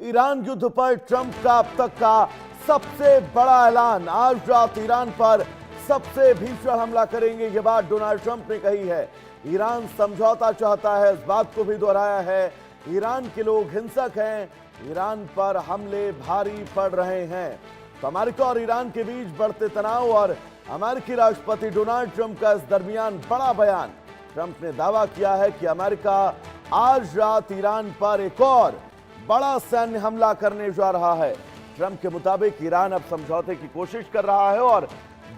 Iran युद्ध पर Trump का अब तक का सबसे बड़ा ऐलान। आज रात ईरान पर सबसे भीषण हमला करेंगे, यह बात डोनाल्ड ट्रंप ने कही है। ईरान समझौता चाहता है, इस बात को भी दोहराया है। ईरान के लोग हिंसक हैं, ईरान पर हमले भारी पड़ रहे हैं। तो अमेरिका और ईरान के बीच बढ़ते तनाव और अमेरिकी राष्ट्रपति डोनाल्ड ट्रंप का इस दरमियान बड़ा बयान। ट्रंप ने दावा किया है कि अमेरिका आज रात ईरान पर एक और बड़ा सैन्य हमला करने जा रहा है। ट्रंप के मुताबिक ईरान अब समझौते की कोशिश कर रहा है और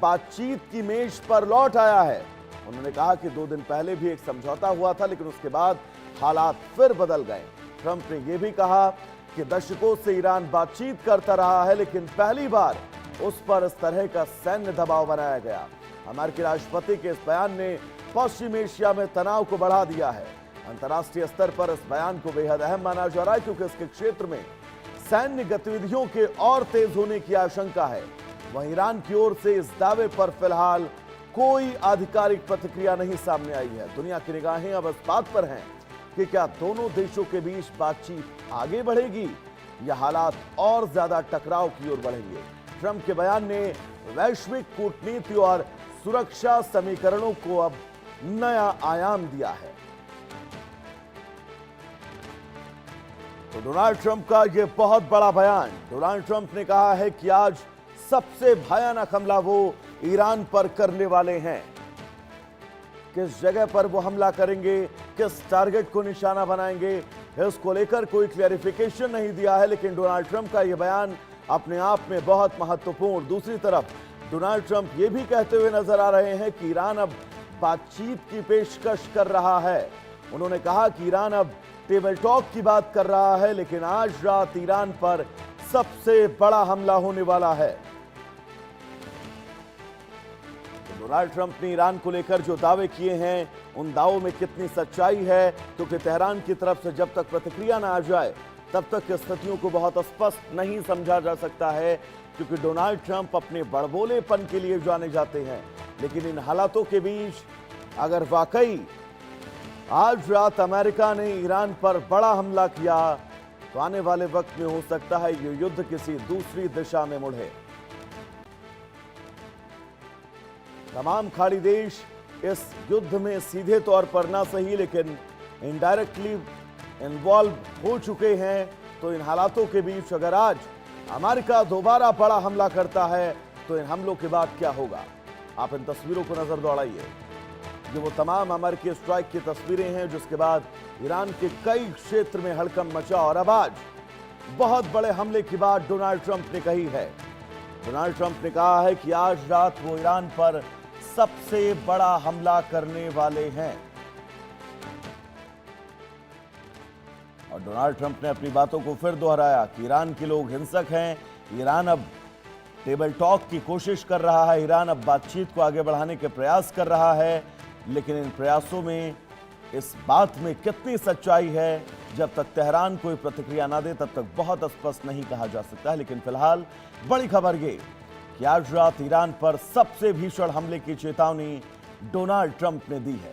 बातचीत की मेज पर लौट आया है। उन्होंने कहा कि 2 दिन पहले भी एक समझौता हुआ था, लेकिन उसके बाद हालात फिर बदल गए। ट्रंप ने यह भी कहा कि दशकों से ईरान बातचीत करता रहा है, लेकिन पहली बार उस पर इस तरह का सैन्य दबाव बनाया गया। अमेरिकी राष्ट्रपति के इस बयान ने पश्चिम एशिया में तनाव को बढ़ा दिया है। अंतर्राष्ट्रीय स्तर पर इस बयान को बेहद अहम माना जा रहा है, क्योंकि इसके क्षेत्र में सैन्य गतिविधियों के और तेज होने की आशंका है। वहीं ईरान की ओर से इस दावे पर फिलहाल कोई आधिकारिक प्रतिक्रिया नहीं सामने आई है। दुनिया की निगाहें अब इस बात पर हैं कि क्या दोनों देशों के बीच बातचीत आगे बढ़ेगी या हालात और ज्यादा टकराव की ओर बढ़ेंगे। ट्रंप के बयान ने वैश्विक कूटनीति और सुरक्षा समीकरणों को अब नया आयाम दिया है। तो डोनाल्ड ट्रंप का यह बहुत बड़ा बयान। डोनाल्ड ट्रंप ने कहा है कि आज सबसे भयानक हमला वो ईरान पर करने वाले हैं। किस जगह पर वो हमला करेंगे, किस टारगेट को निशाना बनाएंगे, इसको लेकर कोई क्लैरिफिकेशन नहीं दिया है, लेकिन डोनाल्ड ट्रंप का यह बयान अपने आप में बहुत महत्वपूर्ण। दूसरी तरफ डोनाल्ड ट्रंप ये भी कहते हुए नजर आ रहे हैं कि ईरान अब बातचीत की पेशकश कर रहा है। उन्होंने कहा कि ईरान अब टेबल टॉक की बात कर रहा है, लेकिन आज रात ईरान पर सबसे बड़ा हमला होने वाला है। डोनाल्ड ट्रंप ने ईरान को लेकर जो दावे किए हैं, उन दावों में कितनी सच्चाई है, क्योंकि तेहरान की तरफ से जब तक प्रतिक्रिया ना आ जाए तब तक स्थितियों को बहुत स्पष्ट नहीं समझा जा सकता है, क्योंकि डोनाल्ड ट्रंप अपने बड़बोलेपन के लिए जाने जाते हैं। लेकिन इन हालातों के बीच अगर वाकई आज रात अमेरिका ने ईरान पर बड़ा हमला किया, तो आने वाले वक्त में हो सकता है ये युद्ध किसी दूसरी दिशा में मुड़े। तमाम खाड़ी देश इस युद्ध में सीधे तौर पर ना सही, लेकिन इनडायरेक्टली इन्वॉल्व हो चुके हैं। तो इन हालातों के बीच अगर आज अमेरिका दोबारा बड़ा हमला करता है, तो इन हमलों के बाद क्या होगा। आप इन तस्वीरों को नजर दौड़ाइए। ये वो तमाम अमेरिकी स्ट्राइक की तस्वीरें हैं, जिसके बाद ईरान के कई क्षेत्र में हड़कंप मचा। और अब आज बहुत बड़े हमले की बात डोनाल्ड ट्रंप ने कही है। डोनाल्ड ट्रंप ने कहा है कि आज रात वो ईरान पर सबसे बड़ा हमला करने वाले हैं। और डोनाल्ड ट्रंप ने अपनी बातों को फिर दोहराया कि ईरान के लोग हिंसक हैं, ईरान अब टेबल टॉक की कोशिश कर रहा है, ईरान अब बातचीत को आगे बढ़ाने के प्रयास कर रहा है, लेकिन इन प्रयासों में इस बात में कितनी सच्चाई है, जब तक तेहरान कोई प्रतिक्रिया ना दे तब तक बहुत स्पष्ट नहीं कहा जा सकता है। लेकिन फिलहाल बड़ी खबर ये कि आज रात ईरान पर सबसे भीषण हमले की चेतावनी डोनाल्ड ट्रंप ने दी है।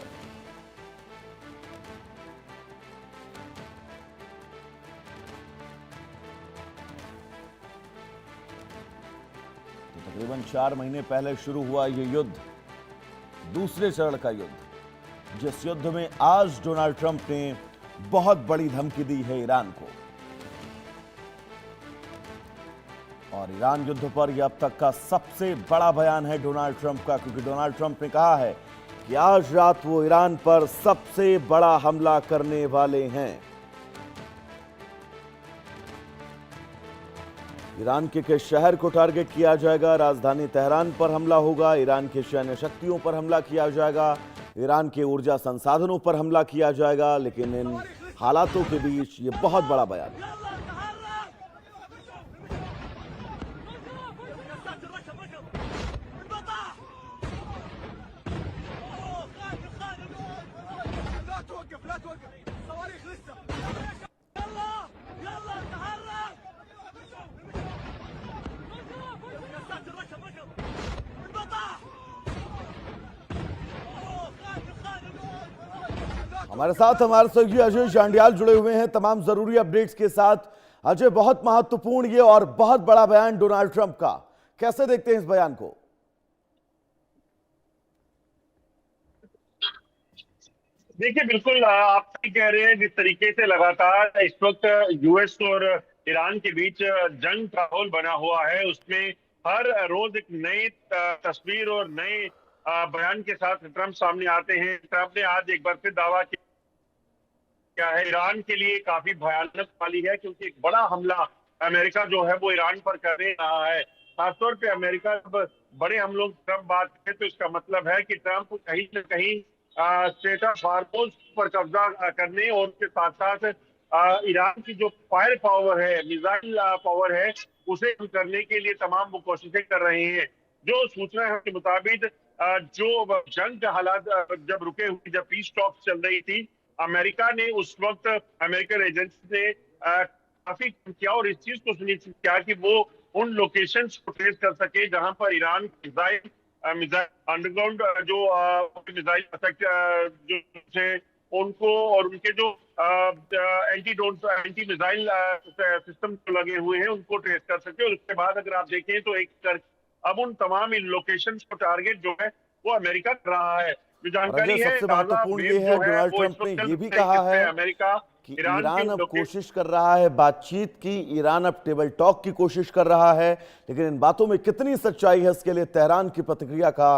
तो तकरीबन 4 महीने पहले शुरू हुआ ये युद्ध, दूसरे चरण का युद्ध, जिस युद्ध में आज डोनाल्ड ट्रंप ने बहुत बड़ी धमकी दी है ईरान को। और ईरान युद्ध पर यह अब तक का सबसे बड़ा बयान है डोनाल्ड ट्रंप का, क्योंकि डोनाल्ड ट्रंप ने कहा है कि आज रात वो ईरान पर सबसे बड़ा हमला करने वाले हैं। ईरान के किस शहर को टारगेट किया जाएगा, राजधानी तेहरान पर हमला होगा, ईरान की सैन्य शक्तियों पर हमला किया जाएगा, ईरान के ऊर्जा संसाधनों पर हमला किया जाएगा। लेकिन इन हालातों के बीच ये बहुत बड़ा बयान है। हमारे साथ हमारे सहयोगी अजय जांडियाल जुड़े हुए हैं तमाम जरूरी अपडेट्स के साथ। अजय, बहुत महत्वपूर्ण ये और बहुत बड़ा बयान डोनाल्ड ट्रंप का, कैसे देखते हैं इस बयान को? देखिए, बिल्कुल आप सही कह रहे हैं। जिस तरीके से लगातार इस वक्त यूएस और ईरान के बीच जंग का माहौल बना हुआ है, उसमें हर रोज एक नई तस्वीर और नए बयान के साथ ट्रंप सामने आते हैं। ट्रंप ने आज एक बार फिर दावा किया है ईरान के लिए काफी भयानक वाली है, क्योंकि एक बड़ा हमला अमेरिका जो है वो ईरान पर करने रहा है। खासतौर पे अमेरिका जब बड़े हमलों की ट्रंप बात है तो इसका मतलब है कि ट्रंप कहीं न कहीं स्टेट ऑफ हार्मोज पर कब्जा करने और उसके साथ साथ ईरान की जो फायर पावर है, मिसाइल पावर है, उसे कम करने के लिए तमाम वो कोशिशें कर रहे हैं। जो सूचना है के मुताबिक जो जंग के हालात जब रुके हुए, जब पीस टॉक चल रही थी, अमेरिका ने उस वक्त अमेरिकन एजेंसी ने काफी किया और इस चीज को सुनिश्चित किया कि वो उन लोकेशंस को ट्रेस कर सके जहां पर ईरान मिसाइल अंडरग्राउंड जो मिसाइल अटैक जो थे उनको और उनके जो एंटी मिसाइल सिस्टम लगे हुए हैं उनको ट्रेस कर सके। और उसके बाद अगर आप देखें तो अब उन तमाम इन लोकेशंस को टारगेट जो है वो अमेरिका कर रहा है। जो और अजय, जानकारी है, सबसे गाजा महत्वपूर्ण ये वेव है जो है डोनाल्ड वो इस ट्रंप ने वक्त चल ये भी रही है, कहा जिसमें है अमेरिका कि ईरान ईरान की अब लोकेशन कोशिश कर रहा है बातचीत की, ईरान अब टेबल टॉक की कोशिश कर रहा है, लेकिन इन बातों में कितनी सच्चाई है इसके लिए तेहरान की प्रतिक्रिया का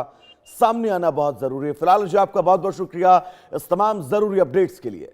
सामने आना बहुत जरूरी है। फिलहाल जी आपका बहुत बहुत शुक्रिया इस तमाम जरूरी अपडेट्स के लिए।